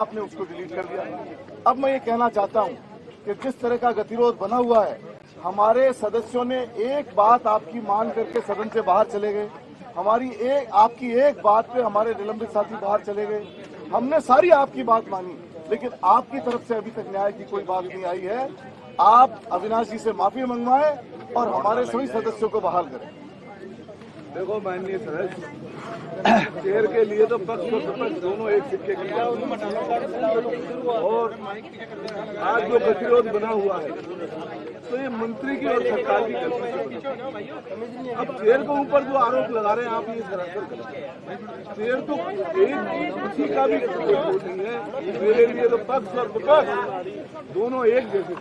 आपने उसको डिलीट कर दिया। अब मैं ये कहना चाहता हूं कि जिस तरह का गतिरोध बना हुआ है, हमारे सदस्यों ने एक बात आपकी मान करके सदन से बाहर चले गए। आपकी एक बात पे हमारे निलंबित साथी बाहर चले गए। हमने सारी आपकी बात मानी, लेकिन आपकी तरफ से अभी तक न्याय की कोई बात नहीं आई है। आप अविनाश जी से माफी मंगवाएं और हमारे सभी सदस्यों को बहाल करें। देखो माननीय सदस्य, चेयर के लिए तो पक्ष और विपक्ष दोनों एक सिक्के की और आज जो गतिरोध बना हुआ है तो ये मंत्री की और सरकार की गलती है। अब चेयर के ऊपर जो आरोप लगा रहे हैं आप, ये सरासर गलत। चेयर तो एक किसी का भी कोई नहीं है। मेरे लिए तो पक्ष और विपक्ष दोनों एक जैसे।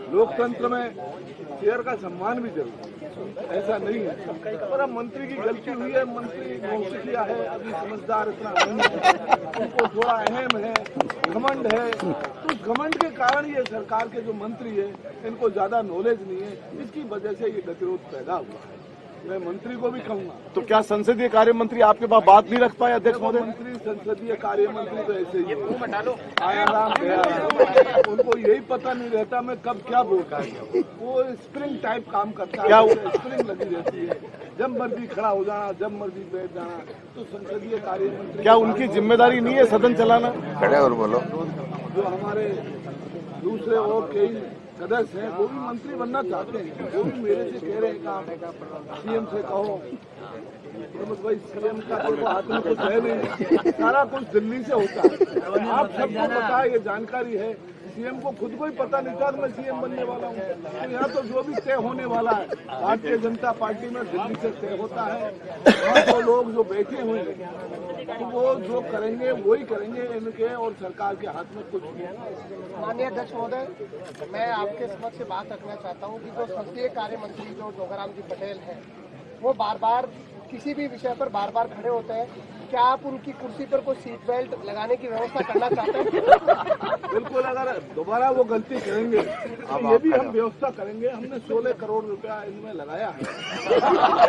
लोकतंत्र में चेयर का सम्मान भी जरूरी है, ऐसा नहीं है। पर अब मंत्री की गलती हुई है, मंत्री नौसिखिया है, अभी समझदार इतना नहीं है, उनको थोड़ा अहम है, घमंड है। तो उस घमंड के कारण ये सरकार के जो मंत्री है इनको ज्यादा नॉलेज नहीं है, इसकी वजह से ये गतिरोध पैदा हुआ है। मैं मंत्री को भी कहूंगा। तो क्या संसदीय कार्य मंत्री आपके पास बात नहीं रख पाए? अध्यक्ष महोदय, मंत्री संसदीय कार्य मंत्री तो ऐसे ही आया राम गया, उनको यही पता नहीं रहता मैं कब क्या बोलता है। वो स्प्रिंग टाइप काम करता है, क्या स्प्रिंग लगी रहती है, जब मर्जी खड़ा हो जाना, जब मर्जी बैठ जाना। तो संसदीय कार्य मंत्री, क्या उनकी जिम्मेदारी नहीं है सदन चलाना? खड़े और बोलो। जो हमारे दूसरे और कई सदस्य हैं वो भी मंत्री बनना चाहते हैं, वो भी मेरे से कह रहे हैं काम सीएम से कहो। प्रमुख भाई, सीएम का तो हाथ में कुछ है नहीं, सारा कुछ दिल्ली से होता है। आप सबको पता है, ये जानकारी है। सीएम को खुद को ही पता नहीं था कि मैं सीएम बनने वाला हूँ। तो यहाँ तो जो भी तय होने वाला है भारतीय जनता पार्टी में दिल्ली से तय होता है। वहाँ तो लोग जो बैठे हुए हैं तो वो जो करेंगे वही करेंगे, इनके और सरकार के हाथ में कुछ नहीं है। माननीय अध्यक्ष महोदय, मैं आपके समक्ष से बात रखना चाहता हूं कि जो संसदीय कार्य मंत्री जो जोगाराम जी पटेल हैं, वो बार बार किसी भी विषय पर बार बार खड़े होते हैं। क्या आप उनकी कुर्सी पर कोई सीट बेल्ट लगाने की व्यवस्था करना चाहते हैं? बिल्कुल, अगर दोबारा वो गलती करेंगे तो ये भी हम व्यवस्था करेंगे। हमने 16 करोड़ रुपया इनमें लगाया है।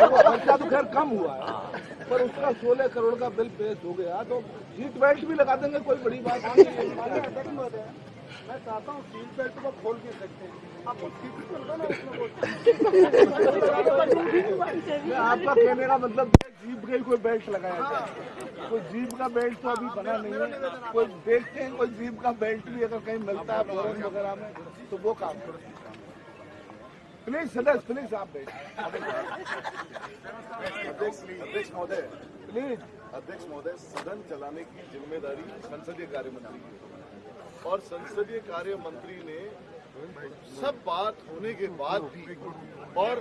वो खर्चा तो खैर कम हुआ है, पर उसका 16 करोड़ का बिल पेश हो गया तो सीट बेल्ट भी लगा देंगे, कोई बड़ी बात नहीं है। मैं चाहता हूँ सीट बेल्ट को खोल के सकते हैं, आपको आपका कहने का मतलब जीप का ही कोई बेल्ट लगाया जाए। कोई जीप का बेल्ट तो अभी बना नहीं है। कोई देखते हैं कोई जीप का बेल्ट भी अगर कहीं मिलता है फॉरेन वगैरह में तो वो काम करें। प्लीज सदस्य, प्लीज आप बैठिए। अध्यक्ष महोदय, प्लीज अध्यक्ष महोदय, सदन चलाने की जिम्मेदारी संसदीय कार्य मंत्री की है और संसदीय कार्य मंत्री ने सब बात होने के बाद भी और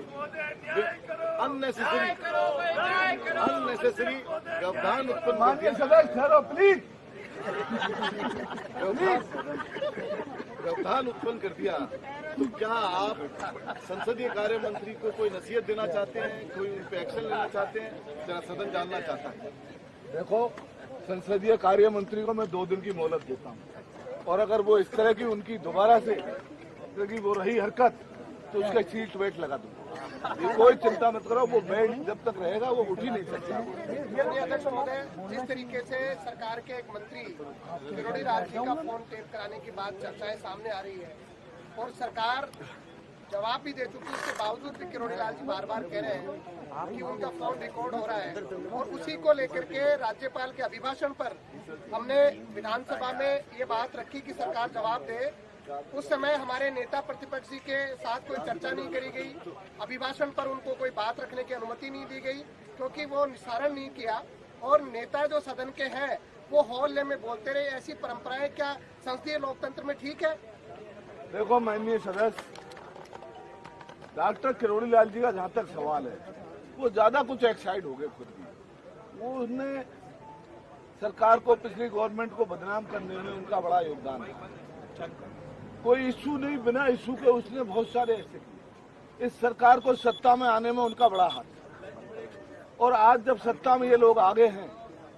अननेसेसरी व्यवधान उत्पन्न कर दिया। सदस्य ठहरो प्लीज। व्यवधान उत्पन्न कर दिया। तो क्या आप संसदीय कार्य मंत्री को कोई नसीहत देना चाहते हैं, कोई उन पे एक्शन लेना चाहते हैं? जरा सदन जानना चाहता है। देखो, संसदीय कार्य मंत्री को मैं 2 दिन की मोहलत देता हूँ और अगर वो इस तरह की उनकी दोबारा से वो रही हरकत तो उसका सीट बेल्ट लगा दूंगा। ये कोई चिंता मत करो, वो बेल्ट जब तक रहेगा वो उठ ही नहीं सकता। अध्यक्ष महोदय, जिस तरीके से सरकार के एक मंत्री किरोड़ी लाल जी का फोन टेप कराने की बात चर्चाएं सामने आ रही है और सरकार जवाब भी दे चुकी है, उसके बावजूद भी किरोड़ी लाल जी बार बार कह रहे हैं कि उनका फोन रिकॉर्ड हो रहा है और उसी को लेकर के राज्यपाल के अभिभाषण पर हमने विधानसभा में ये बात रखी कि सरकार जवाब दे। उस समय हमारे नेता प्रतिपक्ष जी के साथ कोई चर्चा नहीं करी गई, अभिभाषण पर उनको कोई बात रखने की अनुमति नहीं दी गई क्योंकि वो निस्तारण नहीं किया और नेता जो सदन के हैं वो हॉल में बोलते रहे। ऐसी परंपराएं क्या संसदीय लोकतंत्र में ठीक है? देखो माननीय सदस्य, डॉक्टर किरोड़ी लाल जी का जहाँ तक सवाल है वो ज्यादा कुछ एक्साइट हो गए खुद भी। वो उसने सरकार को, पिछली गवर्नमेंट को बदनाम करने में उनका बड़ा योगदान है। कोई इश्यू नहीं, बिना इश्यू के उसने बहुत सारे ऐसे किए। इस सरकार को सत्ता में आने में उनका बड़ा हाथ और आज जब सत्ता में ये लोग आगे हैं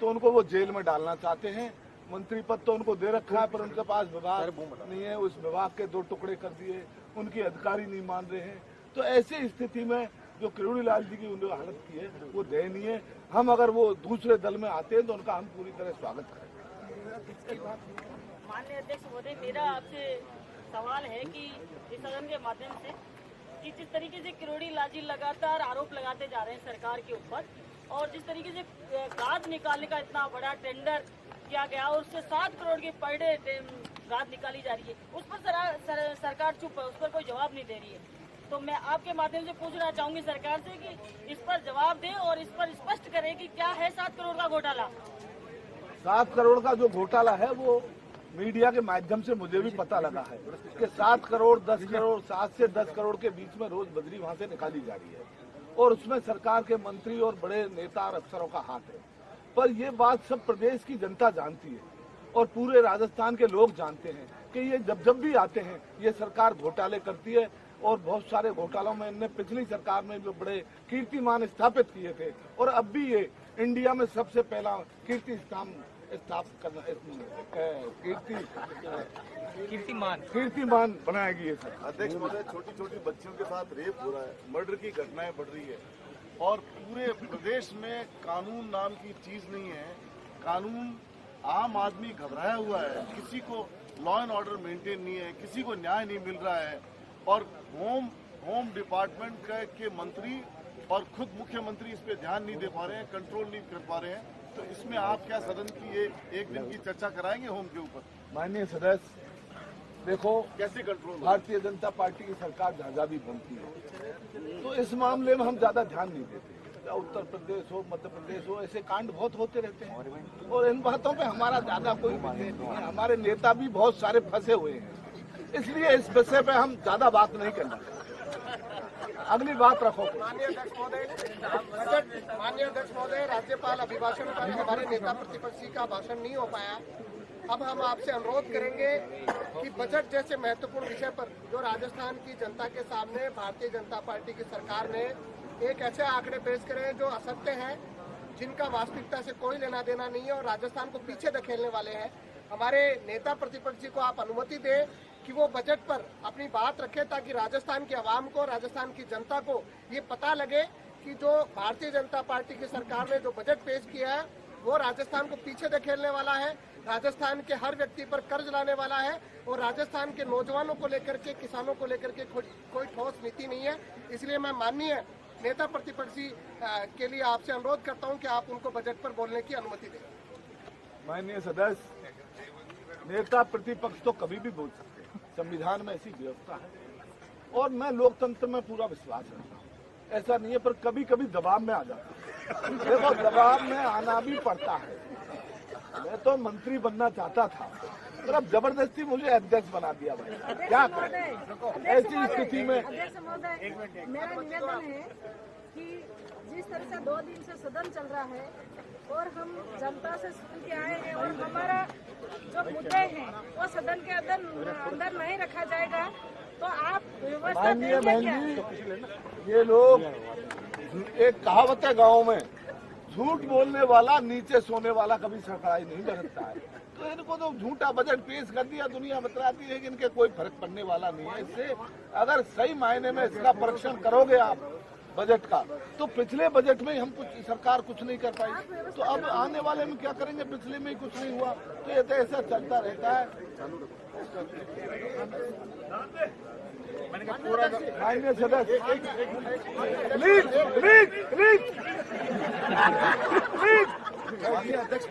तो उनको वो जेल में डालना चाहते हैं। मंत्री पद तो उनको दे रखा है पर उनके पास विभाग नहीं है, उस विभाग के 2 टुकड़े कर दिए, उनकी अधिकारी नहीं मान रहे हैं। तो ऐसी स्थिति में जो किरोड़ी लाल जी की उन्होंने हालत की है वो दयनीय है। हम अगर वो दूसरे दल में आते हैं तो उनका हम पूरी तरह स्वागत करें। माननीय अध्यक्ष महोदय, मेरा आपसे सवाल है कि इस सदन के माध्यम से कि जिस तरीके से किरोड़ी लाजी लगातार आरोप लगाते जा रहे हैं सरकार के ऊपर, और जिस तरीके से गाद निकालने का इतना बड़ा टेंडर किया गया और उससे 7 करोड़ की पर डे गाद निकाली जा रही है, उस पर सरकार चुप है, उस पर कोई जवाब नहीं दे रही है। तो मैं आपके माध्यम से पूछना चाहूंगी सरकार से कि इस पर जवाब दें और इस पर स्पष्ट करें कि क्या है 7 करोड़ का घोटाला। 7 करोड़ का जो घोटाला है वो मीडिया के माध्यम से मुझे भी पता लगा है कि 7 करोड़ 10 करोड़ 7 से 10 करोड़ के बीच में रोज बजरी वहां से निकाली जा रही है और उसमें सरकार के मंत्री और बड़े नेता और अफसरों का हाथ है। पर ये बात सब प्रदेश की जनता जानती है और पूरे राजस्थान के लोग जानते हैं कि ये जब भी आते हैं ये सरकार घोटाले करती है और बहुत सारे घोटालों में इनने पिछली सरकार में जो बड़े कीर्तिमान स्थापित किए थे और अब भी ये इंडिया में सबसे पहला कीर्तिमान बनाएगी ये सर। अध्यक्ष महोदय, छोटी छोटी बच्चियों के साथ रेप हो रहा है, मर्डर की घटनाएं बढ़ रही है और पूरे प्रदेश में कानून नाम की चीज नहीं है। कानून, आम आदमी घबराया हुआ है, किसी को लॉ एंड ऑर्डर मेंटेन नहीं है, किसी को न्याय नहीं मिल रहा है और होम डिपार्टमेंट के मंत्री और खुद मुख्यमंत्री इस पे ध्यान नहीं दे पा रहे हैं, कंट्रोल नहीं कर पा रहे हैं। तो इसमें आप क्या सदन की ये एक दिन की चर्चा कराएंगे होम के ऊपर? माननीय सदस्य, देखो कैसे कंट्रोल? भारतीय जनता पार्टी की सरकार ज्यादा भी बनती है तो इस मामले में हम ज्यादा ध्यान नहीं देते। उत्तर प्रदेश हो, मध्य प्रदेश हो, ऐसे कांड बहुत होते रहते हैं और इन बातों पे हमारा ज्यादा कोई विषय नहीं है। हमारे नेता भी बहुत सारे फंसे हुए हैं, इसलिए इस विषय पे हम ज्यादा बात नहीं करना। अगली बात रखो। माननीय अध्यक्ष महोदय, राज्यपाल अभिभाषण पर हमारे नेता प्रतिपक्षी का भाषण नहीं हो पाया। अब हम आपसे अनुरोध करेंगे कि बजट जैसे महत्वपूर्ण विषय पर जो राजस्थान की जनता के सामने भारतीय जनता पार्टी की सरकार ने एक ऐसे आंकड़े पेश करे जो असत्य हैं, जिनका वास्तविकता से कोई लेना देना नहीं है और राजस्थान को पीछे धकेलने वाले हैं। हमारे नेता प्रतिपक्षी को आप अनुमति दें कि वो बजट पर अपनी बात रखे ताकि राजस्थान की आवाम को, राजस्थान की जनता को ये पता लगे कि जो भारतीय जनता पार्टी की सरकार ने जो बजट पेश किया है वो राजस्थान को पीछे धकेलने वाला है, राजस्थान के हर व्यक्ति पर कर्ज लाने वाला है और राजस्थान के नौजवानों को लेकर के, किसानों को लेकर के कोई ठोस नीति नहीं है। इसलिए मैं माननीय नेता प्रतिपक्षी के लिए आपसे अनुरोध करता हूं कि आप उनको बजट पर बोलने की अनुमति दें। माननीय सदस्य, नेता प्रतिपक्ष तो कभी भी बोल सकते हैं, संविधान में ऐसी व्यवस्था है और मैं लोकतंत्र में पूरा विश्वास रखता हूँ। ऐसा नहीं है, पर कभी कभी दबाव में आ जाता है। देखो, दबाव में आना भी पड़ता है। मैं तो मंत्री बनना चाहता था पर अब जबरदस्ती मुझे अध्यक्ष बना दिया भाई, क्या करें ऐसी स्थिति में। अध्यक्ष महोदय, मेरा निवेदन है कि जिस तरह से 2 दिन से सदन चल रहा है और हम जनता से सुन के आए हैं और हमारा जो मुद्दे हैं वो सदन के अंदर नहीं रखा जाएगा तो आप व्यवस्था माननीय देंगे बहन क्या? जी, ये लोग, एक कहावत है गाँव में, झूठ बोलने वाला नीचे सोने वाला कभी सरकाई नहीं बरतता है। तो इनको तो झूठा बजट पेश कर दिया, दुनिया बतलाती है कि इनके कोई फर्क पड़ने वाला नहीं है। इससे अगर सही मायने में इसका परीक्षण करोगे आप बजट का, तो पिछले बजट में हम सरकार कुछ नहीं कर पाई, तो अब आने वाले में क्या करेंगे? पिछले में ही कुछ नहीं हुआ, तो ये तो ऐसा चलता रहता है। माननीय सदस्य, प्लीज प्लीज प्लीज प्लीज। माननीय अध्यक्ष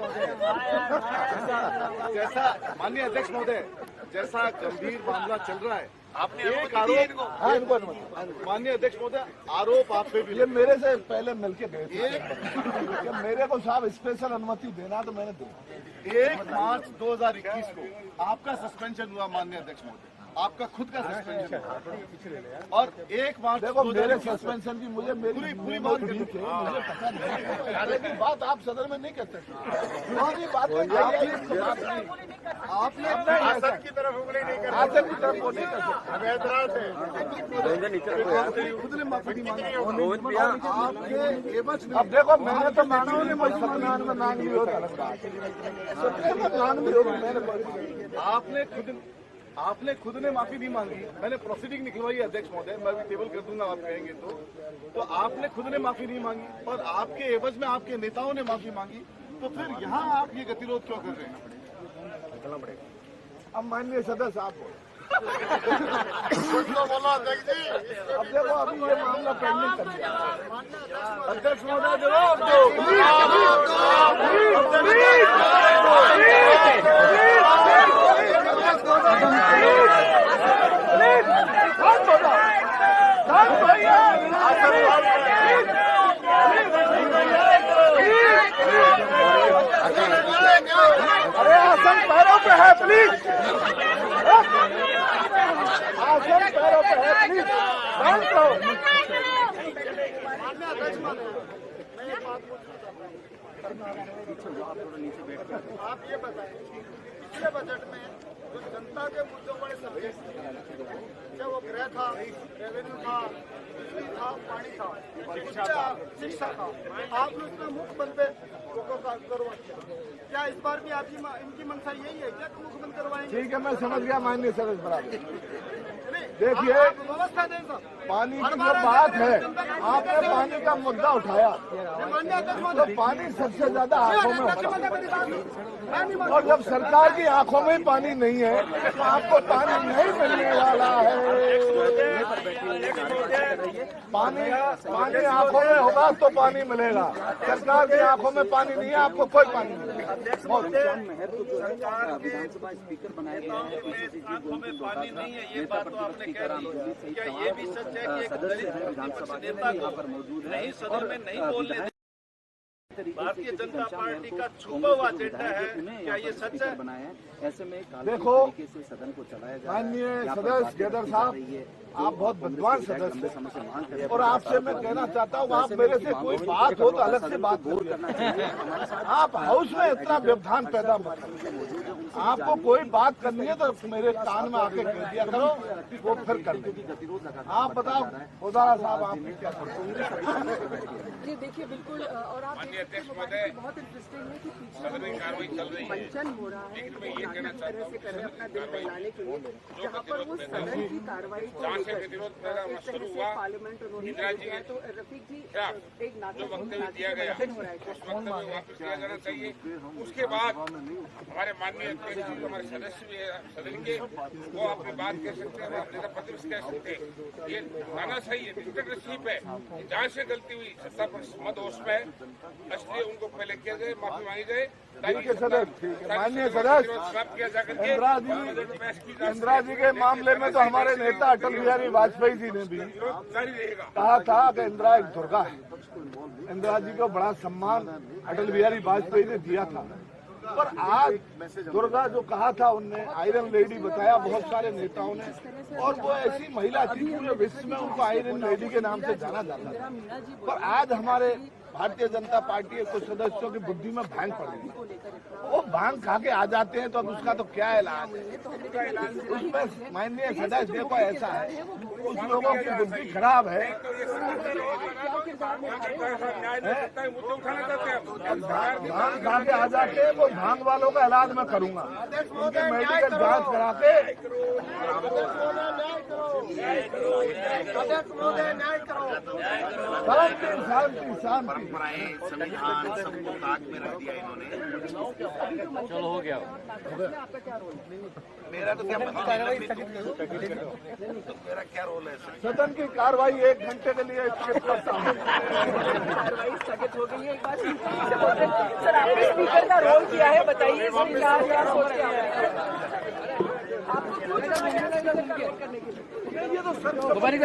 महोदय, जैसा गंभीर मामला चल रहा है, आपने एक आरोप, माननीय अध्यक्ष महोदय, आरोप आप पे भी, ये मेरे से पहले मिलके गए थे कि मेरे को साहब स्पेशल अनुमति देना, तो मैंने दी। 1 मार्च 2021 को आपका सस्पेंशन हुआ माननीय अध्यक्ष महोदय, आपका खुद का सस्पेंशन हुआ और 1 मार्च देखो, मेरे सस्पेंशन की मुझे पूरी बात ठीक है, मुझे पता नहीं, लेकिन बात आप सदन में नहीं कर सकते। बात आपने शासन की तरफ उंगली नहीं कर, शासन की तरफ वो नहीं कर सकते। खुद ने माफी नहीं मांगी आपके एवज में। अब देखो, मैंने तो मांगा नहीं, मुझे सत्यनारायण में मांग ली होता लगता है, सत्यनारायण में मैंने, आपने खुद ने माफी नहीं मांगी, मैंने प्रोसीडिंग निकलवाई है अध्यक्ष महोदय, मैं भी टेबल कर दूंगा आप कहेंगे तो आपने खुद ने माफी नहीं मांगी और आपके एवज में आपके नेताओं ने माफी मांगी, तो फिर यहाँ आप ये गतिरोध क्यों कर रहे हैं? करना पड़ेगा। अब माननीय सदस्य आप बोलो। कुछ तो बोलो अध्यक्ष जी। अब देखो अभी ये मामला पेंडिंग कर दिया। अध्यक्ष महोदय जवाब दो। अरे आसन पैरों पे है प्लीज, आसन पैरों पे है प्लीज, शांत रहो। आप ये बताएं, पिछले बजट में जो जनता के मुद्दों बड़े सर्विस जब वो गृह था, रेवेन्यू था, बिजली था, पानी था, शिक्षा था, आपने उसमें मुफ्त बंद पे करवा दिया। क्या इस बार भी आपकी इनकी मंशा यही है क्या मुफ्त बंद करवाएंगे? ठीक है, मैं समझ गया माननीय सदस्य बराबर। देखिए व्यवस्था दें सब। पानी की जो बात है, आपने पानी का मुद्दा उठाया, तो पानी सबसे ज्यादा आंखों में होता है, और जब सरकार की आंखों में पानी नहीं है तो आपको पानी नहीं मिलने वाला है। पानी आंखों में होगा तो पानी मिलेगा, सरकार की आंखों में पानी नहीं है, आपको कोई पानी नहीं मिलेगा। विधानसभा स्पीकर बनाए गए हैं, आंखों में पानी नहीं है, ये बात तो आपने कह दी। क्या ये भी सच है कि एक दलित विपक्ष नेता को नहीं सदन में नहीं बोलने दें? भारतीय जनता पार्टी का छुपा हुआ एजेंडा है, क्या ये सच है? ऐसे में देखो से सदन को चलाया जाए। माननीय सदस्य गेदर साहब, आप बहुत विद्वान सदस्य हैं और आपसे मैं कहना चाहता हूँ, आप मेरे से कोई बात हो तो अलग से बात करना चाहिए। आप हाउस में इतना व्यवधान पैदा मत करिए। आपको कोई बात करनी है तो मेरे कान में आके कह दिया करो, वो फिर कर लेंगे। आप बताओ खुदारा साहब, आप क्या करते हैं? जी देखिए बिल्कुल, और आप बहुत इंटरेस्टिंग है कि पीछे मंचन हो रहा है तरह से कर रहे हैं अपना दिल बहलाने के लिए, जहाँ पर वो सदन की कार्रवाई को लेकर पार्लियामेंट उन्होंने तो रफीक जी एक नाटक हो रहा है। वापस लिया जाना चाहिए। उसके बाद हमारे माननीय अध्यक्ष जी, हमारे सदस्य भी है सदन के, वो अपनी बात कह सकते हैं, नेता प्रतिपक्ष कह सकते हैं। ये आना सही है, डिक्टेटरशिप है, जहाँ से गलती हुई सत्ता पर मदहोश में है, इसलिए उनको पहले किया जाए, माफी मांगी जाए। ठीक है सदस्य, ठीक है माननीय सदस्य। इंदिरा जी के मामले में तो हमारे नेता अटल बिहारी वाजपेयी जी ने भी कहा था कि इंदिरा एक दुर्गा है। इंदिरा जी को बड़ा सम्मान अटल बिहारी वाजपेयी ने दिया था, पर आज दुर्गा जो कहा था उनने आयरन लेडी बताया बहुत सारे नेताओं ने, और वो ऐसी महिला थी पूरे विश्व में उनको आयरन लेडी के नाम से जाना जाता था। पर आज हमारे भारतीय जनता पार्टी के कुछ सदस्यों की बुद्धि में भांग पड़ गई, वो भांग खा के आ जाते हैं, तो अब उसका तो क्या इलाज है? उसमें माननीय सदस्य देखो ऐसा है, कुछ लोगों की बुद्धि खराब है, भांग खा के आ जाते हैं, वो भांग वालों का इलाज मैं करूंगा, उनकी मेडिकल जांच करा के। शांति शांति शांति। संविधान सबको ताक में रख दिया इन्होंने। चलो हो गया। मेरा तो क्या कार्रवाई मेरा क्या रोल है? सदन की कार्रवाई 1 घंटे के लिए स्थगित करता हूँ। कार्रवाई स्थगित हो गई है। एक बार सर, आपने स्पीकर का रोल किया है, बताइए इसमें क्या सोच के आए हैं? आपको करने के लिए ये तो सर मुबारक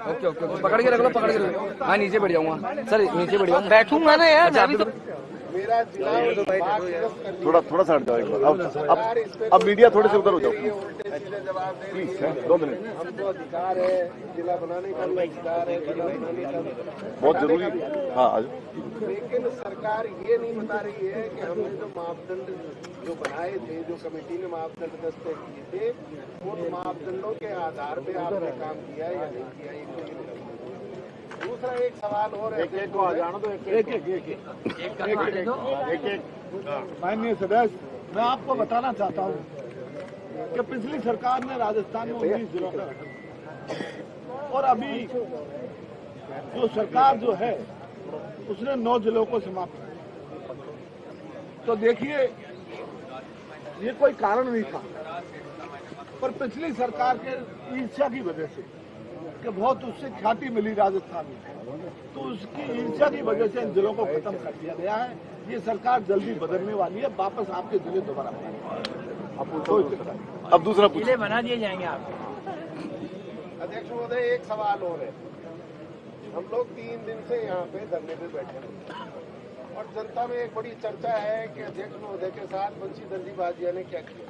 ओके ओके, पकड़ के रख लो, पकड़ के रख लो। हाँ नीचे बैठ जाऊंगा सर, नीचे बैठ जाऊंगा, बैठूंगा ना यार। मेरा थोड़ा थोड़ा सा हट जाओ एक बार। अब मीडिया थोड़े से उधर हो जाओ प्लीज, 2 मिनट। हमको अधिकार है जिला बनाने का, अधिकार है जिला बनाने का, बहुत जरूरी। हाँ आज लेकिन सरकार ये नहीं बता रही है कि हमने जो मापदंड जो बनाए थे, जो कमेटी ने मापदंड दस्तखत किए थे, उन मापदंडों के आधार पे आपने काम किया या नहीं किया। दूसरा एक सवाल और है, एक को आ जाना तो एक माननीय सदस्य, मैं आपको बताना चाहता हूँ कि पिछली सरकार ने राजस्थान में 19 जिलों का गठन, और अभी जो सरकार जो है उसने 9 जिलों को समाप्त किया। तो देखिए ये कोई कारण नहीं था, पर पिछली सरकार के ईर्ष्या की वजह से कि बहुत उससे ख्याति मिली राजस्थान में, तो उसकी ईर्ष्या की वजह से इन जिलों को खत्म कर दिया गया है। ये सरकार जल्दी बदलने वाली है, वापस आपके जिले दोबारा अब दूसरा पूछिए। बना दिए जाएंगे आपके। अध्यक्ष महोदय, एक सवाल और है। हम लोग 3 दिन से यहाँ पे धरने पे बैठे हैं और जनता में एक बड़ी चर्चा है कि अध्यक्ष महोदय के साथ बंशी दर्जी बाजिया ने क्या किया,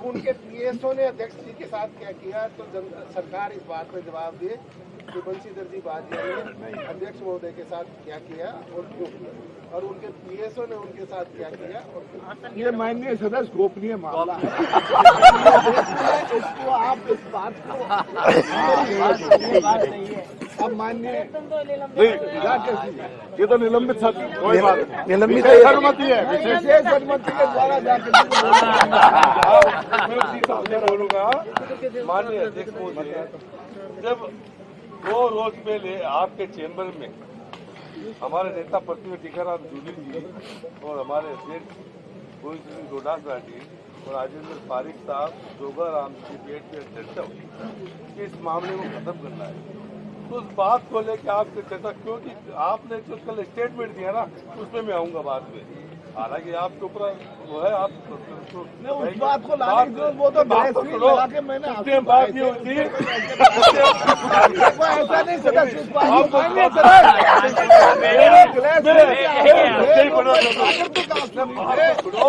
उनके पीएसओ ने अध्यक्ष जी के साथ क्या किया। तो सरकार इस बात पे जवाब दे कि बंशी दर्जी बाजिया ने अध्यक्ष महोदय के साथ क्या किया और क्यों किया, और उनके पीएसओ ने उनके साथ क्या किया और क्यों। ये माननीय सदस्य गोपनीय मामला है। इसको आप इस बात को अब माननीय ये तो निलंबित साथी निलंबित सहमति है, विशेष अनुमति के द्वारा जाकर बोलूंगा। माननीय अध्यक्ष महोदय, जब 2 रोज पहले आपके चेंबर में हमारे नेता प्रतिनिधि टीकाराम जूली जी और हमारे अध्यक्ष गोविंद सिंह डोडासरा जी और राजेंद्र पारिक साहब जोगाराम की पेट पे चर्चा हुई कि इस मामले को खत्म करना है, तो उस बात को लेकर आपसे चर्चा, क्योंकि आपने जो कल स्टेटमेंट दिया ना, उसमें मैं आऊंगा बाद में। हालांकि आपके ऊपर वो है, आप उस बात को लाने की जरूरत, वो तो लगा के मैंने उसमें बात ये होती है ऐसा नहीं सदस्य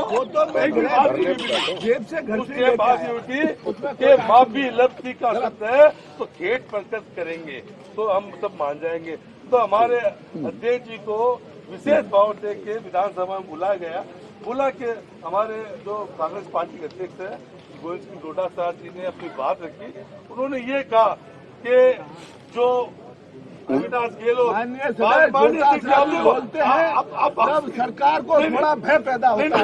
वो तो मैं जेब से घर से बात ये होती कि माफी लफ्जी का शब्द है तो खेत प्रकट करेंगे तो हम सब मान जाएंगे। तो हमारे अध्यक्ष जी को विशेष भाव दे के विधानसभा में बुला के हमारे जो कांग्रेस पार्टी के अध्यक्ष है गोविंद सिंह डोडासरा जी ने अपनी बात रखी। उन्होंने ये कहा कि जो अविनाश गहलोत बोलते हैं, अब सरकार को थोड़ा भय पैदा होता है।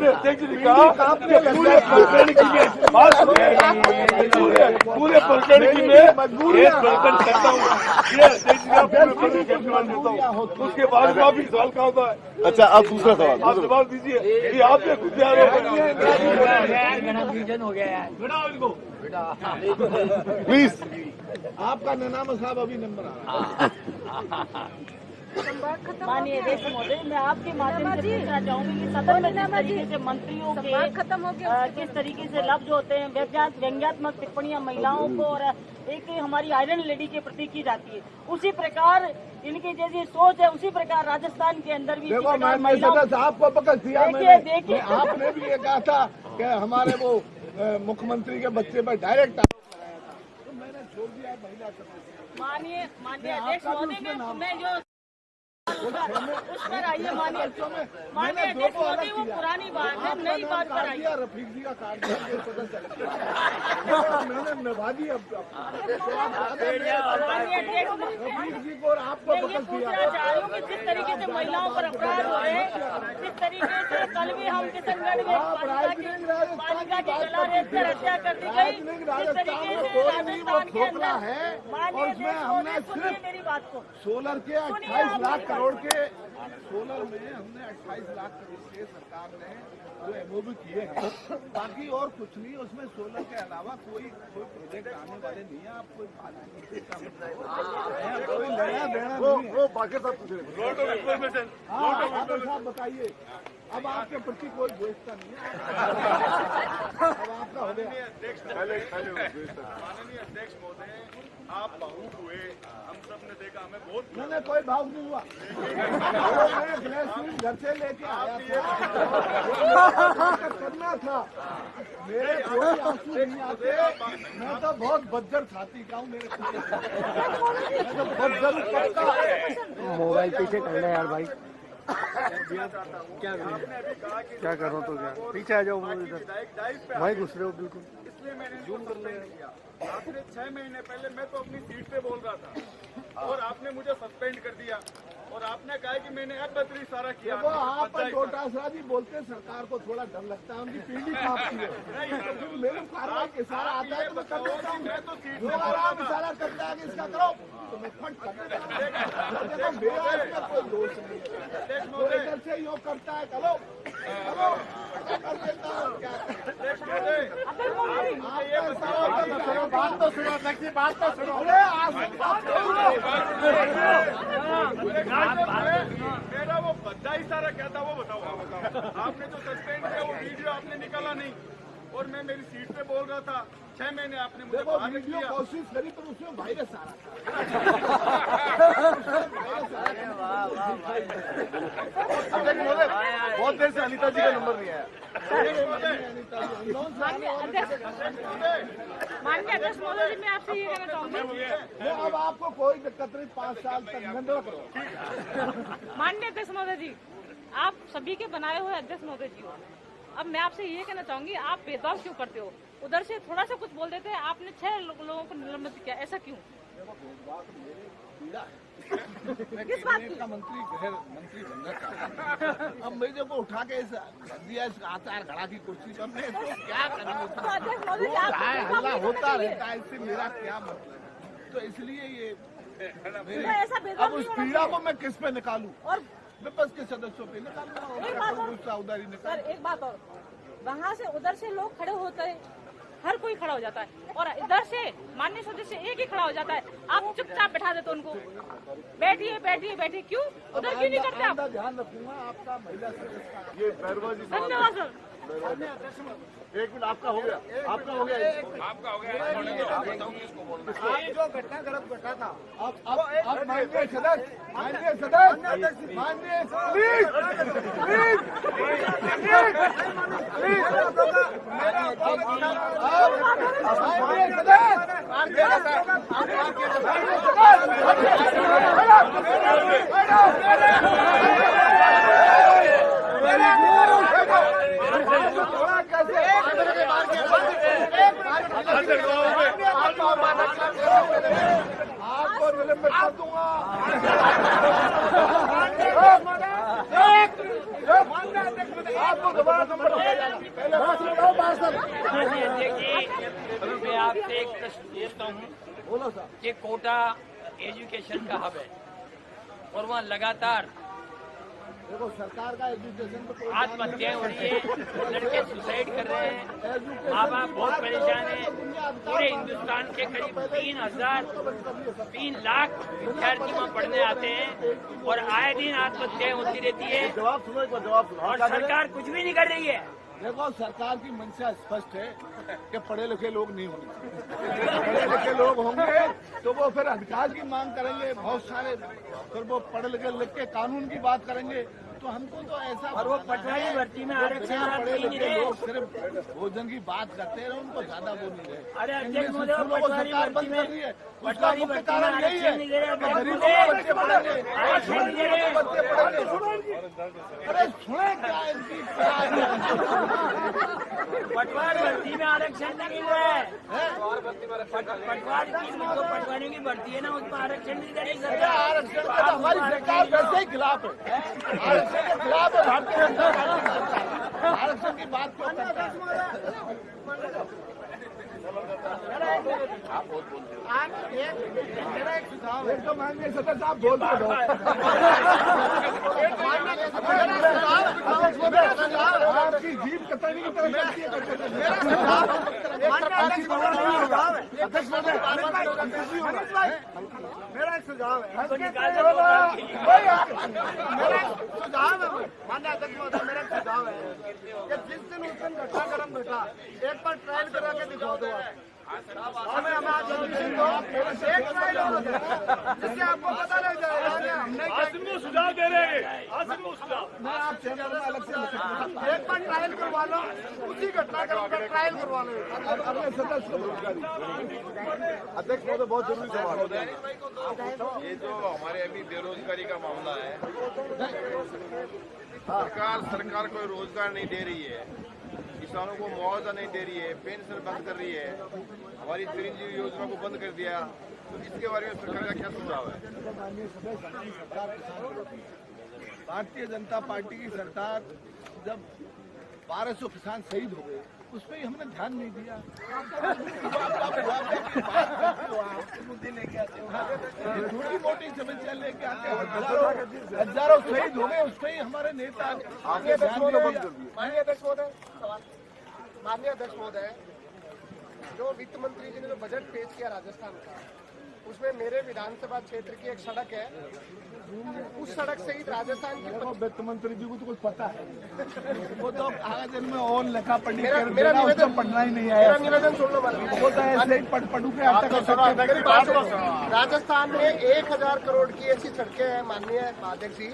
अध्यक्ष ने कहा पूरे प्रकरण की मैं एक प्रकरण करता हूँ, उसके बाद काफी सवाल का होता है। अच्छा, अब दूसरा सवाल आप जवाब दीजिए कि आपने खुद हो गया यार, प्लीज। आपका नाम साहब अभी नंबर आ रहा है। माननीय अध्यक्ष महोदय, मैं आपके माध्यम से पूछना चाहूंगी कि सदन में जिस तरीके से मंत्रियों के खत्म हो गया, किस तरीके से लफ्ज होते हैं, व्यंग्यात्मक टिप्पणियां महिलाओं को और एक हमारी आयरन लेडी के प्रति की जाती है, उसी प्रकार इनकी जैसी सोच है, उसी प्रकार राजस्थान के अंदर भी देखो, मैं सदस्य आपको पकड़ दिया। मैंने आपने भी ये कहा था कि हमारे वो मुख्यमंत्री के बच्चे पर डायरेक्ट तो मैंने छोड़ दिया महिला सदस्य। माननीय अध्यक्ष महोदय, मैं जो उस पर आइए। माननीय अध्यक्ष महोदय, वो पुरानी बात है, नई बात पर आइए। रफीक जी का कार्ड मैंने निभा दी। अब रफीक जी को और आपको मैं ये पूछना चाह रही हूँ कि जिस तरीके से महिलाओं पर अपराध हो रहे हैं, जिस तरीके से कल भी हम किशनगढ़ में बालिका की गला रेत कर हत्या कर दी गई, जिस तरीके से राजस्थान के अंदर है, माननीय अध्यक्ष महोदय, सुनिए मेरी बात को। सोलर के 28 लाख करोड़ के सोलर में हमने 28 लाख करोड़ के सरकार ने जो एमओबी किए हैं, बाकी और कुछ नहीं। उसमें सोलर के अलावा कोई प्रोजेक्ट आने वाले नहीं है। आप कोई लेना देना नहीं है। वो बाकी सब पूछ रहे हैं। साहब बताइए, अब आपके प्रति कोई द्वेषता नहीं है। अब आपका हो गया। माननीय अध्यक्ष महोदय, आप भावुक हुए, हम सब ने देखा, हमें बहुत मैंने कोई भाव नहीं हुआ। मैं ग्लेसरीन घर से लेके आया था, करना था। मेरे कोई आंसू नहीं आते। मैं तो बहुत बज्जर छाती का हूँ। मेरे मैं तो बज्जर पक्का। मोबाइल पीछे कर ले यार भाई, क्या करो तो क्या, पीछे आ जाओ भाई, घुस रहे हो बिल्कुल। इसलिए मैंने जूम कर लिया। आपने 6 महीने पहले, मैं तो अपनी सीट पे बोल रहा था और आपने आपने मुझे सस्पेंड कर दिया और आपने कहा कि मैंने अभद्र इशारा किया। वो आप पर डोटासरा जी बोलते हैं, सरकार को थोड़ा डर लगता है, उनकी पीढ़ी कांपती है। तो मेरे कार्रवाई के इशारा आता है तो मैं कर देता हूँ। जो अगर आप इशारा करते हैं कि इसका करो तो मैं फट कर देता हूँ। देखो मेरा इसमें कोई दोष नहीं है, जो इधर से योग करता है करो करो कर देता हूँ। क्या बात तो सुनो, बात तो सुनो। मेरा वो भद्दा इशारा क्या था वो बताओ। आपने जो सस्पेंड किया वो वीडियो आपने निकाला नहीं और मैं मेरी सीट पे बोल रहा था। 6 महीने आपने मुझे बाहर वीडियो किया। कोशिश करी पर उसमें वायरस आ रहा बहुत देर से अनिता जी का नंबर नहीं आया। माननीय अध्यक्ष महोदय जी, मैं आपसे ये कहना चाहूंगी, अब आपको कोई दिक्कत नहीं, 5 साल तक बंद करो। माननीय अध्यक्ष महोदय जी, आप सभी के बनाए हुए अध्यक्ष महोदय जी हो। अब मैं आपसे ये कहना चाहूंगी, आप भेदभाव क्यों करते हो? उधर से थोड़ा सा कुछ बोल देते हैं, आपने 6 लोगों को निलंबित किया, ऐसा क्यों? किस बात का मंत्री गृह मंत्री बनना चाहता। अब मैं जब उठा के दिया इस आचार घड़ा की कुर्सी पर, मैं तो क्या करूँ? हल्ला होता रहता है, इससे मेरा क्या मतलब है? तो इसलिए ये अब उस पीड़ा को मैं किस पे निकालूं? और विपक्ष के सदस्यों पे निकालूंगा। उधारी निकाल। एक बात और, वहाँ से उधर से लोग खड़े होते हैं, हर कोई खड़ा हो जाता है, और इधर से माननीय सदस्य एक ही खड़ा हो जाता है। आप चुपचाप बैठा देते उनको, बैठिए बैठिए बैठिए, क्यों उधर क्यों नहीं करते आप? ध्यान रखूंगा आपका महिला सदस्य। ये धन्यवाद सर। एक मिनट, आपका हो गया, आपका हो गया, आपका हो गया। जो घटनाक्रम घटा था, आप माननीय सदस्य, माननीय आपको निलंबित कर दूंगा। आपको दोबारा नंबर मैं आपसे एक प्रश्न पूछता हूँ। बोलो सर। कि कोटा एजुकेशन का हब है और वहाँ लगातार देखो सरकार का एजुकेशन तो आत्महत्याएं हो रही है, लड़के सुसाइड कर रहे हैं, माँ बाप बहुत परेशान है। पूरे हिंदुस्तान के करीब 3 लाख विद्यार्थी वहाँ पढ़ने आते हैं और आए दिन आत्महत्याएं होती रहती है। जवाब सुनो, एक बार जवाब सुनो। और सरकार कुछ भी नहीं कर रही है। देखो सरकार की मंशा स्पष्ट है कि पढ़े लिखे लोग नहीं होंगे। पढ़े लिखे लोग होंगे तो वो फिर अधिकार की मांग करेंगे, बहुत सारे फिर वो पढ़े लिखे लिख के कानून की बात करेंगे। तो हमको तो ऐसा, और वो पटवारी भर्ती में आरक्षण पढ़े लिखे लोग सिर्फ भोजन की बात करते हैं, उनको ज्यादा वो नहीं है। अरे अध्यक्ष महोदय, स्कूलों को सरकार बंद कर रही है, उसका मुख्य कारण यही है नहीं दे रहे, गरीबों के बच्चे पढ़ेंगे, बच्चे पढ़ेंगे। अरे सुने क्या इनकी पटवार भर्ती में आरक्षण नहीं मिल रहा है। पटवारी की भर्ती है ना, उसमें आरक्षण नहीं दे रही सरकार। आरक्षण का तो हमारी सरकार वैसे ही खिलाफ है, आरक्षण के खिलाफ है भारतीय जनता पार्टी सरकार। आरक्षण की बात क्यों करता है? एक तो माननीय सदस्य आप बोल दो। आपकी जीप कतरनी की तरफ चलती है। मेरा एक सुझाव है, माननीय अध्यक्ष महोदय, मेरा एक सुझाव है कि जिस दिन उस दिन घटनाक्रम घटा, एक बार ट्रायल करा के दिखा दो। हमें एक ट्रायल होना चाहिए जिससे आपको पता लग जाएगा। आसिम को सुझाव दे रहे हैं, आसिम को सुझाव। मैं आप चैनल में अलग से एक बार ट्रायल करवा लो, उसी घटनाक्रम का ट्रायल करवा लो। अपने सदस्य को अध्यक्ष महोदय बहुत जरूरी सवाल। ये जो हमारे अभी बेरोजगारी का मामला है, सरकार कोई रोजगार नहीं दे रही है, किसानों को मुआवजा नहीं दे रही है, पेंशन बंद कर रही है, हमारी चिरंजीवी योजना को बंद कर दिया, तो इसके बारे में सरकार का क्या सुझाव है? भारतीय जनता पार्टी की सरकार जब 1200 किसान शहीद हो गए उस पर हमने ध्यान नहीं दिया। मुद्दे लेके आते हो, छोटी मोटी समस्या लेके आते हो, हजारों शहीद हो गए, उस पर ही हमारे नेता माननीय अध्यक्ष महोदय, जो वित्त मंत्री जी ने जो बजट पेश किया राजस्थान का, उसमें मेरे विधानसभा क्षेत्र की एक सड़क है, उस सड़क सहित राजस्थान की वित्त मंत्री जी को तो कुछ पता है, वो तो कागज में ऑन लिखा पढ़ी मेरा निवेदन पढ़ना ही नहीं आया। मेरा निवेदन सुन लो, वो तो ऐसे ही पढ़ू के राजस्थान में 1000 करोड़ की ऐसी सड़कें हैं माननीय अध्यक्ष जी,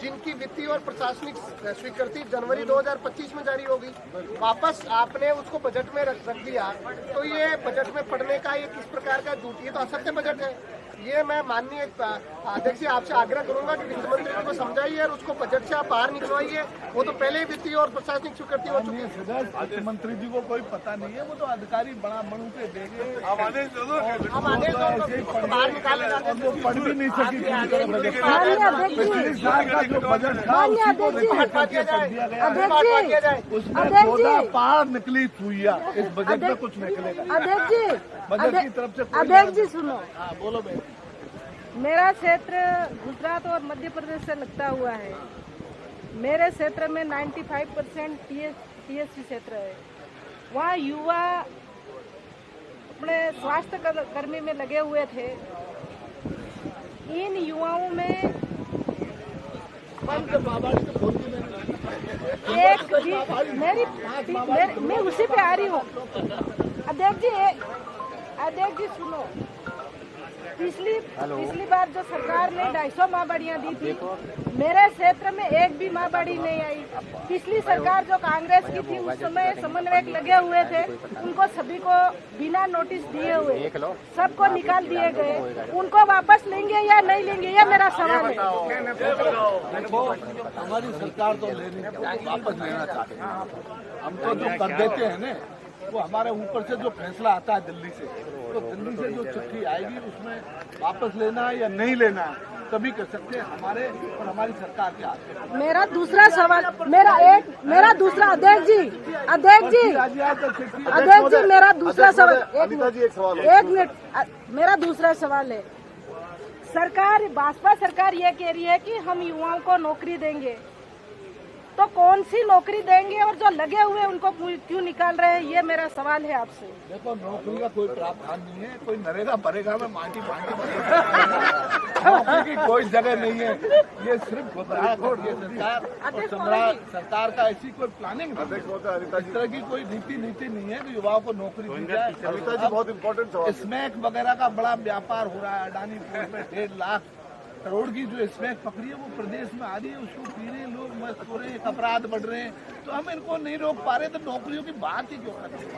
जिनकी वित्तीय और प्रशासनिक स्वीकृति जनवरी 2025 में जारी होगी। वापस आपने उसको बजट में रख दिया, तो ये बजट में पढ़ने का ये किस प्रकार का झूठी है, तो असत्य बजट है। ये मैं माननीय अध्यक्ष जी आपसे आग्रह करूंगा कि वित्त मंत्री जी को समझाइए और उसको बजट से आप बाहर निकलवाइए। वो तो पहले ही वित्तीय और प्रशासनिक स्वीकृति हो चुकी है। वित्त मंत्री जी को कोई पता नहीं है, वो तो अधिकारी बड़ा बनू के देंगे, हम आदेश बाहर निकाले जाते हैं, वो पढ़ भी नहीं सकी। जो बजट था उसमें 14 पार निकली सुइया, इस बजट में कुछ निकलेगा। बजट की तरफ से अध्यक्ष जी सुनो, बोलो भाई। मेरा क्षेत्र गुजरात और मध्य प्रदेश से लगता हुआ है। मेरे क्षेत्र में 95% टीएससी क्षेत्र है। वहाँ युवा अपने स्वास्थ्य कर्मी में लगे हुए थे। इन युवाओं में एक मैं उसी पे आ रही हूँ। अध्यक्ष जी सुनो, पिछली बार जो सरकार ने 250 माँ-बाड़ियाँ दी थी, मेरे क्षेत्र में एक भी माँ-बाड़ी नहीं आई। पिछली सरकार जो कांग्रेस की थी, उस समय समन्वयक लगे हुए थे, उनको सभी को बिना नोटिस दिए हुए सबको निकाल दिए गए। उनको वापस लेंगे या नहीं लेंगे, ये मेरा सवाल है। देखो, हमारी सरकार तो वापस लेना चाहते हैं। हम तो जो कर देते हैं ना, वो हमारे ऊपर से जो फैसला आता है दिल्ली से, तो दिल्ली से जो चिट्ठी आएगी उसमें वापस लेना या नहीं लेना तभी कर सकते हैं, हमारे और हमारी सरकार के हाथ में। मेरा दूसरा सवाल, मेरा दूसरा अध्यक्ष जी मेरा दूसरा सवाल, एक मिनट, मेरा दूसरा सवाल है। सरकार, भाजपा सरकार ये कह रही है कि हम युवाओं को नौकरी देंगे, तो कौन सी नौकरी देंगे और जो लगे हुए उनको क्यों निकाल रहे हैं, ये मेरा सवाल है आपसे। देखो, नौकरी का कोई प्रावधान नहीं है, कोई नरेगा भरेगा में माटी नौकरी की कोई जगह नहीं है। ये सिर्फ घबराहट है सरकार, सरकार का ऐसी कोई प्लानिंग नहीं है, इस तरह की कोई नीति नहीं है कि युवाओं को नौकरी दी जाए। अनिता जी, बहुत इम्पोर्टेंट सवाल। स्मैक वगैरह का बड़ा व्यापार हो रहा है, अडानी पोर्ट में 1.5 लाख करोड़ की जो स्मैक पकड़ी है वो प्रदेश में आ रही है, उसको पी रहे हैं लोग, मस्त हो रहे हैं, अपराध बढ़ रहे हैं, तो हम इनको नहीं रोक पा रहे, तो नौकरियों की बात ही क्यों करते हैं?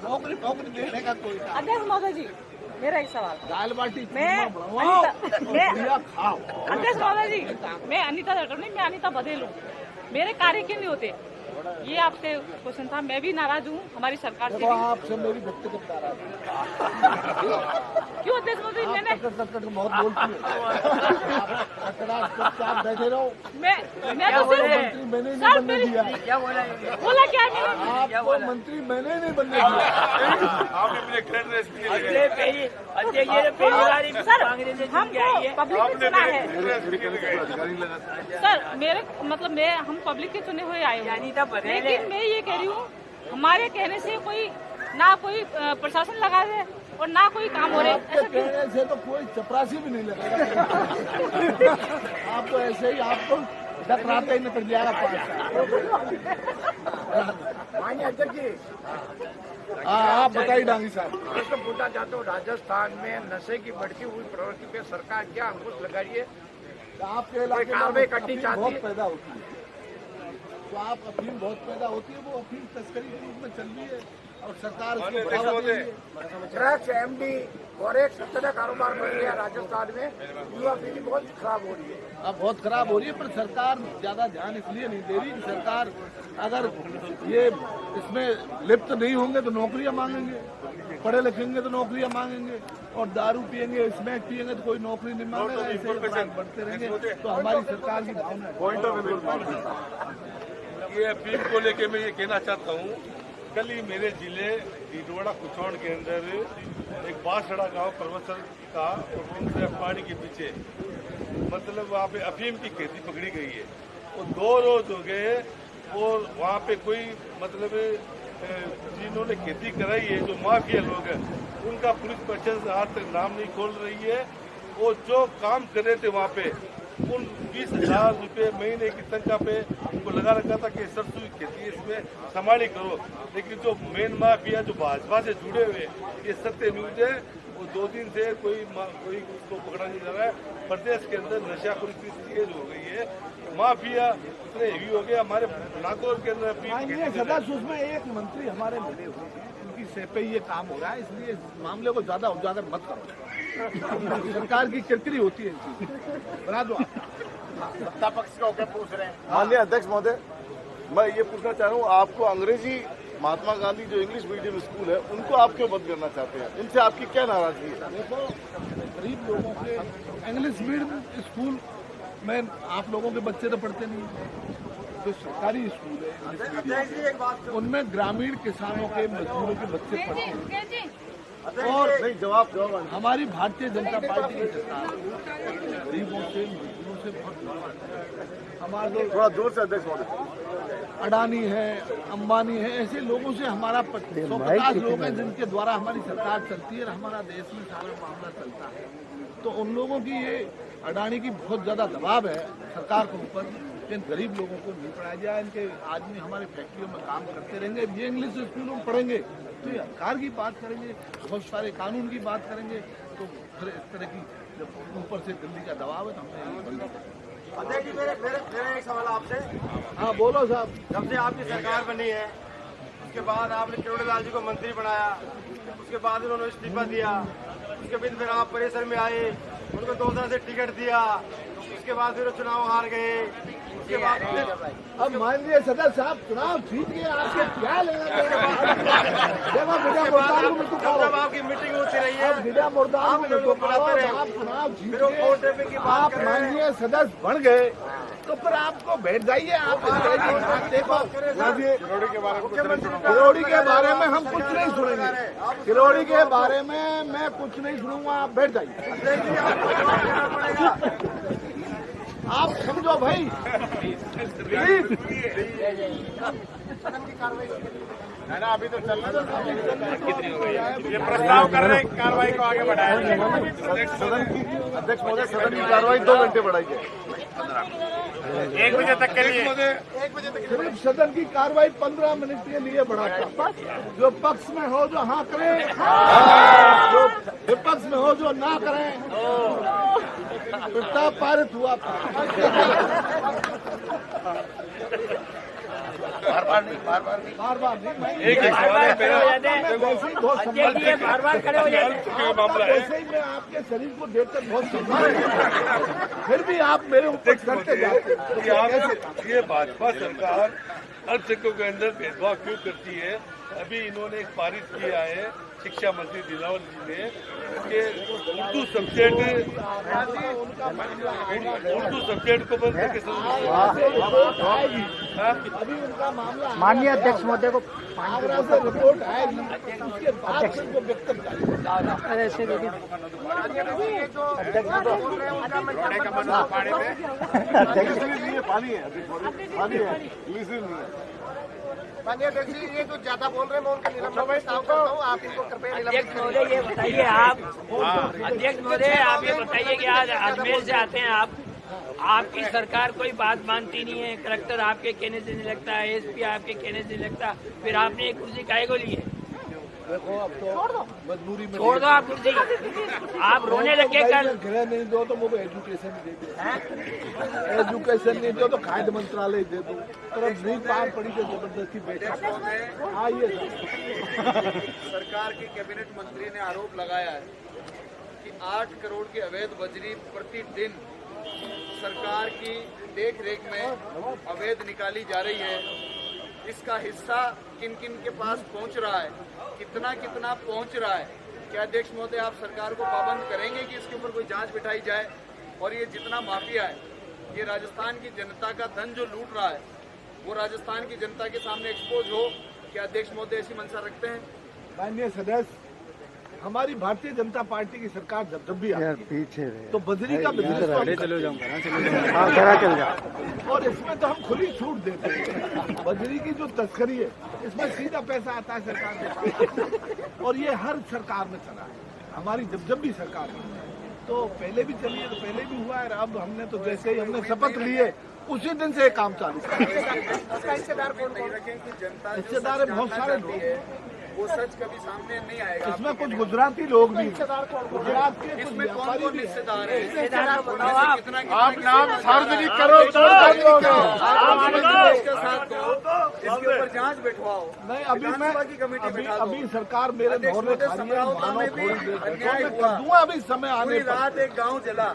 नौकरी देने का कोई अध्यक्ष महोदय जी, मेरा एक सवाल। दाल बाटी खाओ। अध्यक्ष महोदय जी, मैं अनिता नहीं, मैं अनिता बधेल हूँ। मेरे कार्य क्यों नहीं होते, ये आपसे क्वेश्चन था। मैं भी नाराज हूँ हमारी सरकार से। आपसे मेरी व्यक्तिगत नाराज क्यों अध्यक्ष महोदय? मैंने बहुत बोलती है, बैठे रहो। मैं तो मंत्री मैंने नहीं बनने दिया। क्या बोला क्या आपको मंत्री मैंने नहीं बनने दिया। आपने अपने कांग्रेस हमको पब्लिक ने चुना है सर। हम पब्लिक के चुने हुए आए हैं, लेकिन मैं ये कह रही हूँ, हमारे कहने से ना कोई प्रशासन लगा दे और ना कोई काम हो रहे। ऐसे कहने से तो कोई चपरासी भी नहीं लगेगा। आप तो ऐसे ही आपको डकराते ही निकल जाएगा 5 साल। आप बताइए डांगी साहब। इसको पूछना चाहता हूँ, राजस्थान में नशे की बढ़ती हुई प्रवृत्ति पे सरकार क्या अंकुश लगा रही है? आपके इलाके कार्रवाई करनी चाहती बहुत है? पैदा होती है, तो आप अफीम बहुत पैदा होती है, वो अफीम तस्करी के रूप में चल रही है। और सरकार माननीय इसको अध्यक्ष बढ़ावा महोदय, देगी। ड्रग्स एमडी और एक सत्तर का कारोबार बढ़ गया राजस्थान में, युवा पीढ़ी बहुत खराब हो रही है। अब बहुत खराब हो रही है, पर सरकार ज्यादा ध्यान इसलिए नहीं दे रही कि सरकार अगर ये इसमें लिप्त नहीं होंगे तो नौकरियां मांगेंगे, पढ़े लिखेंगे तो नौकरियां मांगेंगे, और दारू पियेंगे, स्मैक पियेंगे तो कोई नौकरी नहीं मांगेगा। ऐसे बढ़ते रहेंगे तो हमारी सरकार की भावना ये अफीम को लेके मैं ये कहना चाहता हूँ, कल ही मेरे जिले डीडवाड़ा कुचौड़ के अंदर एक बांसड़ा गांव परवसर का और उनसे पहाड़ी के पीछे मतलब वहाँ पे अफीम की खेती पकड़ी गई है। वो 2 रोज हो गए और वहाँ पे कोई मतलब जिन्होंने खेती कराई है, जो माफिया लोग हैं, उनका पुलिस प्रशासन आज तक नाम नहीं खोल रही है। वो जो काम कर रहे थे वहाँ पे उन 20,000 रुपये महीने की तनख्वाह पे उनको लगा रखा था कि सरसों की खेती इसमें संभाली करो, लेकिन जो मेन माफिया जो भाजपा से जुड़े हुए, ये सत्य न्यूज है, वो 2 दिन से कोई उसको पकड़ा नहीं जा रहा है। प्रदेश के अंदर नशाखोरी तेज हो गई है, माफिया इतने हेवी हो गया। हमारे नागौर के अंदर सदस्य उसमें एक मंत्री हमारे मिले हुए हैं, उनकी सह पे ये काम हो रहा है, इसलिए इस मामले को ज्यादा उजागर मत करो। सरकार की किरकिरी होती है, बना दो। सत्ता पक्ष का होकर पूछ रहे हैं। माननीय अध्यक्ष महोदय, मैं ये पूछना चाह रहा हूँ, आपको अंग्रेजी महात्मा गांधी जो इंग्लिश मीडियम स्कूल है उनको आप क्यों बंद करना चाहते हैं? इनसे आपकी क्या नाराजगी है? देखो, गरीब लोगों के इंग्लिश मीडियम स्कूल में आप लोगों के बच्चे तो पढ़ते नहीं, जो सरकारी स्कूल है उनमें ग्रामीण किसानों के मजदूरों के बच्चे पढ़ते हैं। और नहीं, जवाब हमारी भारतीय जनता पार्टी की सरकार गरीबों से मजदूरों से बहुत हमारे थोड़ा दूर से अध्यक्ष महोदय, अडानी है, अंबानी है, ऐसे लोगों से हमारा 150 लोग हैं जिनके द्वारा हमारी सरकार चलती है और हमारा देश में सारा मामला चलता है। तो उन लोगों की ये अडानी की बहुत ज्यादा दबाव है सरकार के ऊपर, इन गरीब लोगों को नहीं पढ़ाया जाए। इनके आदमी हमारे फैक्ट्रियों में काम करते रहेंगे, ये इंग्लिश स्कूलों में पढ़ेंगे तो ये सरकार की बात करेंगे, बहुत सारे कानून की बात करेंगे, तो फिर इस तरह की जब ऊपर से दिल्ली का दबाव है तो हमने अध्यक्ष जी, मेरा एक सवाल आपसे। हाँ बोलो साहब। जब से आपकी सरकार बनी है उसके बाद आपने किरोड़ी लाल जी को मंत्री बनाया, उसके बाद उन्होंने इस्तीफा दिया, उसके बाद फिर आप परिसर में आए, उनको 2 साल से टिकट दिया, उसके बाद फिर चुनाव हार गए, उसके बाद अब माननीय सदस्य साहब चुनाव जीत गए, आपके क्या लेना जब आपकी मीटिंग होती रही है आप चुनाव जीत गए, आप माननीय सदस्य बन गए तो फिर आपको बैठ जाइए। आप देखो, किरोड़ी के बारे में हम कुछ नहीं सुनेंगे, किरोड़ी के बारे में मैं कुछ नहीं सुनूंगा, आप बैठ जाइए। आप समझो भाई, है ना, अभी तो चलना ये प्रस्ताव कर रहे हैं कार्रवाई को आगे बढ़ाया। अध्यक्ष महोदय, सदन की कार्रवाई 2 घंटे बढ़ाई जाए, 1 बजे तक के लिए। सिर्फ सदन की कार्रवाई 15 मिनट के लिए बढ़ाता। जो पक्ष में हो जो हाँ करें, जो विपक्ष में हो जो ना करें। प्रस्ताव पारित हुआ। बार नहीं, एक सवाल है मेरा, बार बार खड़े हो जाते मामला है। वैसे ही मैं आपके शरीर को देखकर बहुत सम्मान, फिर भी आप मेरे ऊपर करते जाते हैं। ये भाजपा सरकार अल्पसंख्यकों के अंदर भेदभाव क्यों करती है? अभी इन्होंने एक पारित किया है शिक्षा मंत्री दिलावर जी ने कि उर्दू सब्जेक्ट को बंद करके अभी उनका मामला माननीय अध्यक्ष महोदय को आगरा से रिपोर्ट आएगी, उसके बाद उनको व्यक्त ऐसे देखिए पानी है। माननीय अध्यक्ष जी, ये जो ज्यादा बोल रहे हैं मैं उनका निलंबन प्रस्ताव करता हूँ, आप इनको कृपया अध्यक्ष महोदय ये बताइए आप, अध्यक्ष महोदय आप ये बताइए कि आज अजमेर से आते हैं आप, आपकी सरकार कोई बात मानती नहीं है, कलेक्टर आपके कहने से नहीं लगता, एसपी आपके कहने से नहीं लगता, फिर आपने एक कुर्सी काहे को ली है? देखो अब तो मजबूरी में छोड़ दो आप कुर्सी, आप रोने लगे कल। गृह नहीं दो तो मुझे एजुकेशन दे दो, एजुकेशन नहीं दो तो खाद्य मंत्रालय दे दो, पर अब नहीं पार पड़ी तो जबरदस्ती बैठे। आइए सरकार के कैबिनेट मंत्री ने आरोप लगाया है कि 8 करोड़ की अवैध बजरी प्रतिदिन सरकार की देखरेख में अवैध निकाली जा रही है। इसका हिस्सा किन किन के पास पहुंच रहा है, कितना कितना पहुंच रहा है, क्या अध्यक्ष महोदय आप सरकार को पाबंद करेंगे कि इसके ऊपर कोई जांच बिठाई जाए और ये जितना माफिया है, ये राजस्थान की जनता का धन जो लूट रहा है वो राजस्थान की जनता के सामने एक्सपोज हो? क्या अध्यक्ष महोदय ऐसी मंशा रखते हैं? माननीय सदस्य, हमारी भारतीय जनता पार्टी की सरकार जब भी आती है पीछे तो बजरी का बिजनेस और इसमें तो हम खुली छूट देते हैं। बजरी की जो तस्करी है इसमें सीधा पैसा आता है सरकार के पास, और ये हर सरकार में चला है। हमारी जब भी सरकार है तो पहले भी चली है, तो पहले भी हुआ है, अब हमने तो जैसे ही हमने शपथ लिए उसी दिन से काम चालू किया। हिस्सेदार नहीं रखें कि जनता हिस्सेदार बहुत सारे लोग हैं, वो सच कभी सामने नहीं आएगा। इसमें कुछ गुजराती लोग भी, गुजरात के इसमें कौन कौन हिस्सेदार है? आप नाम सार्वजनिक करो, इसके साथ दो, इसके ऊपर जांच बैठवाओ। नहीं, अभी सरकार मेरे मोहल्ले अन्याय हुआ, अभी समय आने पर। रात एक गाँव जला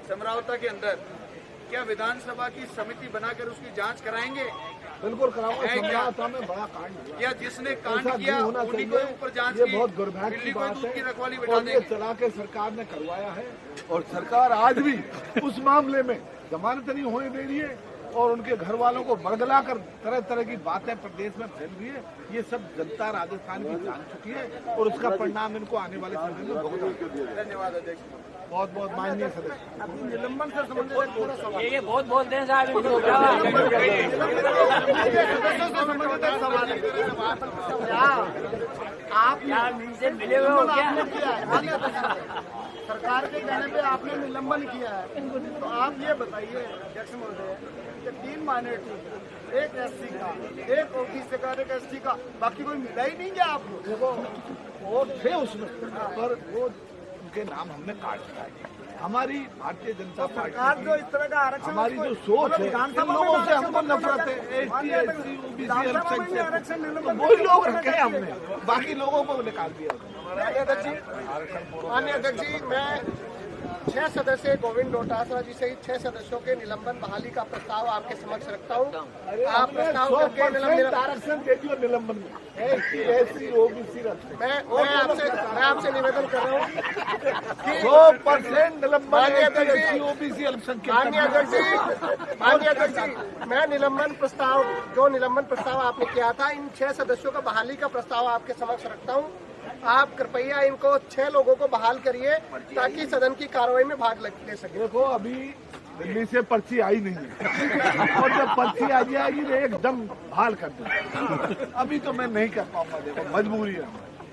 समरावता के अंदर, क्या विधानसभा की समिति बनाकर उसकी जांच कराएंगे? बिल्कुल कराऊंगा। समरावता में बड़ा कांड हुआ, या जिसने कांड किया उन्हीं को ऊपर जांच ये की, बहुत दुर्भाग्य की बात है, रखवाली और ये चला के सरकार ने करवाया है, और सरकार आज भी उस मामले में जमानत नहीं होने दे रही है और उनके घर वालों को बरगला कर तरह तरह की बातें प्रदेश में फैल रही है। ये सब जनता राजस्थान की जान चुकी है और उसका परिणाम इनको आने वाले समय में भुगतना। धन्यवाद अध्यक्ष। बहुत बहुत माननीय सदस्य। अपनी निलंबन से संबंधित थोड़ा सवाल। ये बहुत बोलते हैं साहब, इनको आप इनसे मिले हुए हो क्या? सरकार के कहने पे आपने निलंबन किया है, तो आप ये बताइए अध्यक्ष महोदय कि 3 माइनॉरिटी, एक SC का, एक OBC का, एक ST का, बाकी कोई मिला ही नहीं क्या आपको? देखो वो थे उसमें, पर वो उनके नाम हमने काट दिया। हमारी भारतीय जनता पार्टी जो इस तरह का आरक्षण, हमारी जो सोच है, इन लोगों से हमको नफरत है। ST, SC, OBC आरक्षण वही लोग रखे हैं हमने, बाकी लोगों को निकाल दिया। माननीय अध्यक्ष जी, मैं 6 सदस्य गोविंद डोटासरा जी सहित 6 सदस्यों के निलंबन बहाली का प्रस्ताव आपके समक्ष रखता हूँ। आप प्रस्ताव करके आरक्षण दे दियो निलंबन में, SC, OBC रखते। मैं आपसे निवेदन कर रहा हूँ 100% निलंबन। माननीय अध्यक्ष जी, OBC अल्पसंख्यक। माननीय अध्यक्ष जी, मैं निलंबन प्रस्ताव आपने किया था, इन 6 सदस्यों का बहाली का प्रस्ताव आपके समक्ष रखता हूँ। आप कृपया इनको 6 लोगों को बहाल करिए ताकि सदन की कार्रवाई में भाग ले सके। देखो अभी दिल्ली से पर्ची आई नहीं है और जब पर्ची आ जाएगी तो एकदम बहाल कर देंगे। अभी तो मैं नहीं कर पाऊंगा, देखो मजबूरी है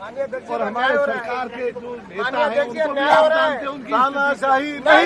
और हमारे सरकार के जो नेता हैं उनको भी आप जानते हैं उनकी तानाशाही नहीं